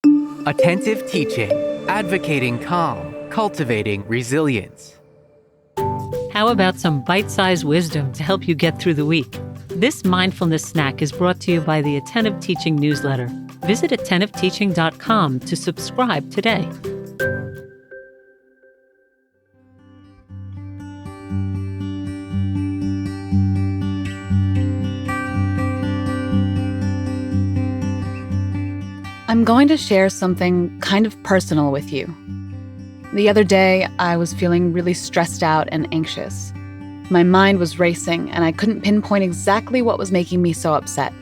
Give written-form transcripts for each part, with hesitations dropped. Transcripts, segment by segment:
Attentive teaching, advocating calm, cultivating resilience. How about some bite-sized wisdom to help you get through the week? This mindfulness snack is brought to you by the Attentive Teaching newsletter. Visit attentiveteaching.com to subscribe today. I'm going to share something kind of personal with you. The other day, I was feeling really stressed out and anxious. My mind was racing, and I couldn't pinpoint exactly what was making me so upset.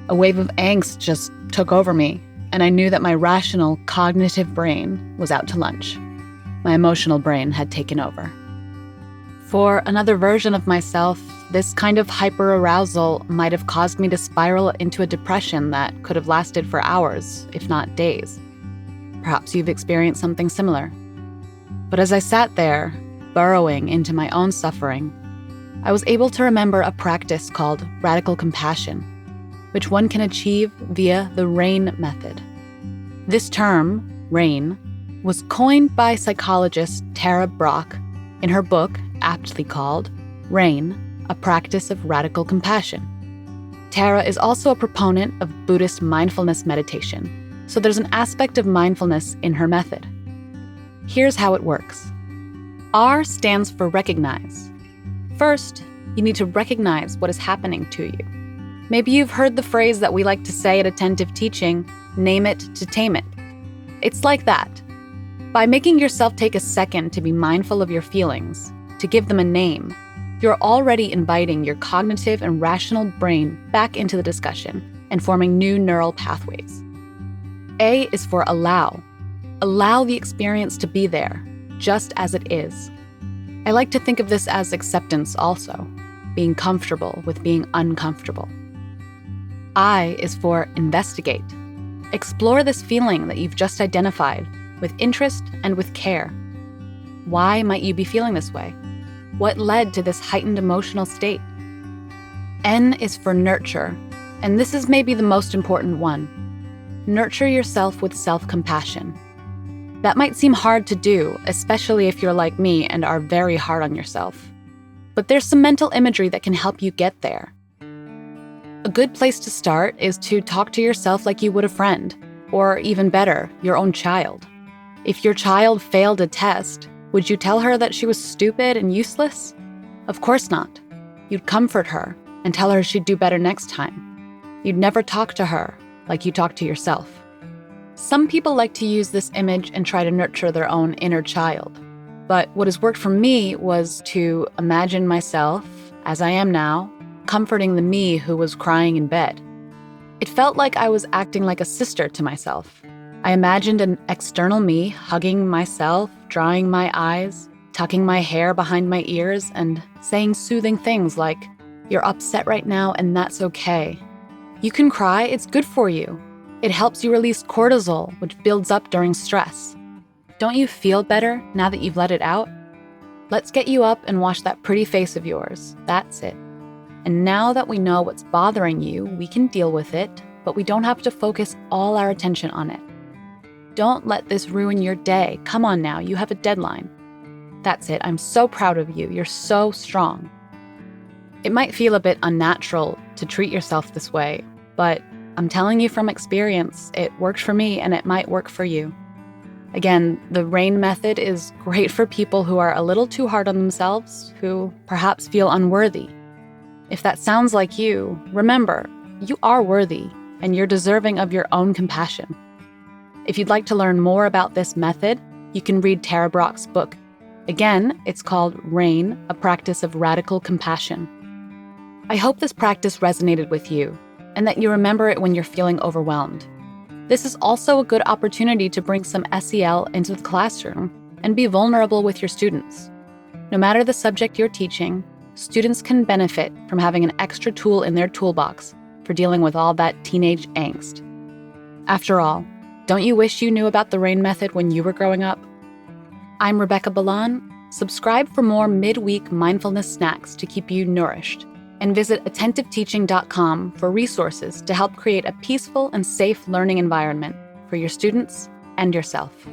A wave of angst just took over me, and I knew that my rational, cognitive brain was out to lunch. My emotional brain had taken over. For another version of myself, this kind of hyper-arousal might have caused me to spiral into a depression that could have lasted for hours, if not days. Perhaps you've experienced something similar. But as I sat there, burrowing into my own suffering, I was able to remember a practice called radical compassion, which one can achieve via the R.A.I.N method. This term, R.A.I.N, was coined by psychologist Brach in her book, aptly called R.A.I.N, A Practice of Radical Compassion. Tara is also a proponent of Buddhist mindfulness meditation, so there's an aspect of mindfulness in her method. Here's how it works. R stands for recognize. First, you need to recognize what is happening to you. Maybe you've heard the phrase that we like to say at Attentive Teaching, name it to tame it. It's like that. By making yourself take a second to be mindful of your feelings, to give them a name, you're already inviting your cognitive and rational brain back into the discussion and forming new neural pathways. A is for allow. Allow the experience to be there, just as it is. I like to think of this as acceptance also, being comfortable with being uncomfortable. I is for investigate. Explore this feeling that you've just identified with interest and with care. Why might you be feeling this way? What led to this heightened emotional state? N is for nurture, and this is maybe the most important one. Nurture yourself with self-compassion. That might seem hard to do, especially if you're like me and are very hard on yourself. But there's some mental imagery that can help you get there. A good place to start is to talk to yourself like you would a friend, or even better, your own child. If your child failed a test, would you tell her that she was stupid and useless? Of course not. You'd comfort her and tell her she'd do better next time. You'd never talk to her like you talk to yourself. Some people like to use this image and try to nurture their own inner child. But what has worked for me was to imagine myself, as I am now, comforting the me who was crying in bed. It felt like I was acting like a sister to myself. I imagined an external me hugging myself, drying my eyes, tucking my hair behind my ears, and saying soothing things like, "You're upset right now, and that's okay. You can cry, it's good for you. It helps you release cortisol, which builds up during stress. Don't you feel better now that you've let it out? Let's get you up and wash that pretty face of yours. That's it. And now that we know what's bothering you, we can deal with it, but we don't have to focus all our attention on it. Don't let this ruin your day. Come on now, you have a deadline. That's it. I'm so proud of you. You're so strong." It might feel a bit unnatural to treat yourself this way, but I'm telling you from experience, it worked for me and it might work for you. Again, the R.A.I.N method is great for people who are a little too hard on themselves, who perhaps feel unworthy. If that sounds like you, remember, you are worthy and you're deserving of your own compassion. If you'd like to learn more about this method, you can read Tara Brach's book. Again, it's called R.A.I.N, A Practice of Radical Compassion. I hope this practice resonated with you, and that you remember it when you're feeling overwhelmed. This is also a good opportunity to bring some SEL into the classroom and be vulnerable with your students. No matter the subject you're teaching, students can benefit from having an extra tool in their toolbox for dealing with all that teenage angst. After all, don't you wish you knew about the R.A.I.N method when you were growing up? I'm Rebecca Bellan. Subscribe for more midweek mindfulness snacks to keep you nourished. And visit attentiveteaching.com for resources to help create a peaceful and safe learning environment for your students and yourself.